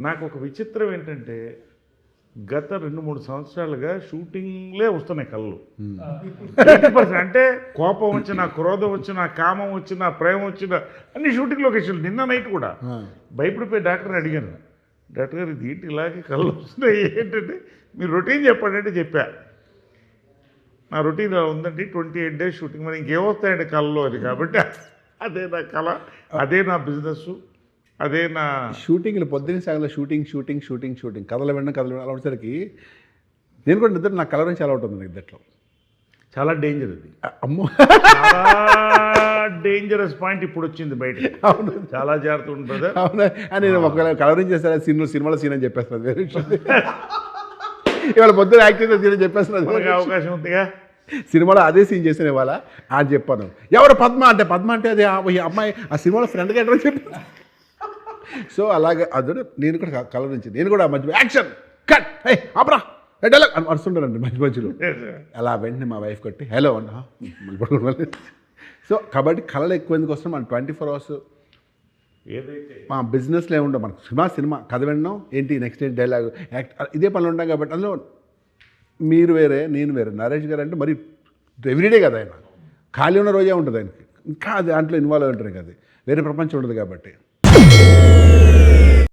నాకు ఒక విచిత్రం ఏంటంటే గత 2-3 సంవత్సరాలుగా షూటింగ్లే వస్తున్నాయి కళ్ళు. 80% అంటే కోపం వచ్చినా, క్రోధం వచ్చినా, కామం వచ్చినా, ప్రేమ వచ్చినా అన్ని షూటింగ్ లొకేషన్లు. నిన్న నైట్ కూడా భయపడిపోయి డాక్టర్ని అడిగాను, డాక్టర్ గారు ఇది ఏంటి ఇలాగే కళ్ళు వస్తున్నాయి ఏంటంటే మీరు రొటీన్ చెప్పండి అంటే చెప్పా. నా రొటీన్ ఉందండి 28 days షూటింగ్, మరి ఇంకేమొస్తాయండి కళ్ళలో అది. కాబట్టి అదే నా కళ, అదే నా బిజినెస్, అదే నా షూటింగ్లు పొద్దున్న సాగల షూటింగ్ కథలు వినడం అలా వచ్చేసరికి నేను కూడా నిద్ర నా కలర్ నుంచి అలా ఉంటుంది నిద్రలో. చాలా డేంజర్ అది. అమ్మో, చాలా డేంజరస్ పాయింట్ ఇప్పుడు వచ్చింది బయట. అవును, చాలా జాగ్రత్త ఉంటుంది. అవునా నేను ఒకవేళ కలరింగ్ చేస్తాను సినిమాలో సీన్ అని చెప్పేస్తున్నాను. వేరే విషయం, ఇవాళ పొద్దున యాక్ట్ చేసిన సీన్ అని చెప్పేస్తున్నాను. అవకాశం ఉందిగా. సినిమాలో అదే సీన్ చేసిన ఇవాళ అని చెప్పాను. ఎవరు పద్మ అంటే అదే ఈ అమ్మాయి ఆ సినిమాలో ఫ్రెండ్గా ఎంటర్ చెప్పాను. సో అలాగే అదే నేను కూడా కలర్ నుంచి నేను కూడా మధ్య యాక్షన్ కట్ అబ్రా డైలాగ్ అని వస్తుంటానండి మధ్యలో. అలా వెంటనే మా వైఫ్ కొట్టి హలో అన్న మళ్ళీ. సో కాబట్టి కళలు ఎక్కువ ఎందుకు వస్తున్నాం, మనం 24 hours ఏదైతే మా బిజినెస్లో ఏముండవు. మనకు సినిమా కథ వినడం ఏంటి, నెక్స్ట్ ఏంటి డైలాగ్, యాక్ట్, ఇదే పనులు ఉంటాం. కాబట్టి అందులో మీరు వేరే నేను వేరే. నరేష్ గారు అంటే మరి ఎవ్రీడే కదా ఆయన, ఖాళీ ఉన్న రోజే ఉంటుంది ఆయనకి, ఇంకా అది దాంట్లో ఇన్వాల్వ్ అయి ఉంటుంది కదా, వేరే ప్రపంచం ఉంటుంది కాబట్టి.